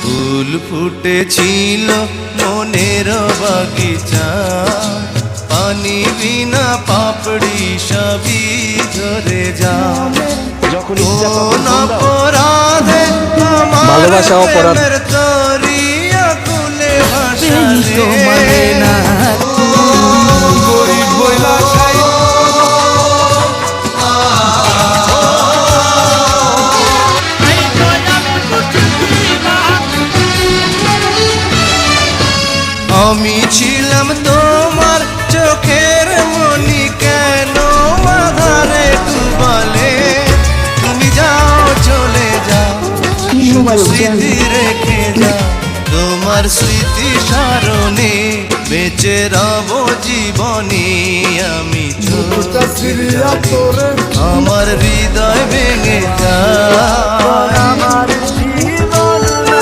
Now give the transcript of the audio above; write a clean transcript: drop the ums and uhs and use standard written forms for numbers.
ফুল ফুটেছিল মনের বাগিচা, পানি বিনা পাপড়ি সবই ঝরে যায়। যখন কোন অপরাধে আমার ভালোবাসা অপরাধ। প্রেমের দরিয়া কুলে ভাসালে তো মানে না গরিব বইলা খাই আমি ছিলাম তোমার চোখের মনি, কেন আধারে ডুবালে? তুমি যাও চলে যাও, স্মৃতি রেখে যাও, তোমার স্মৃতি স্মরণে বেঁচে রব জীবনে। আমি চলে যাই, আমার হৃদয় ভেঙে যায়।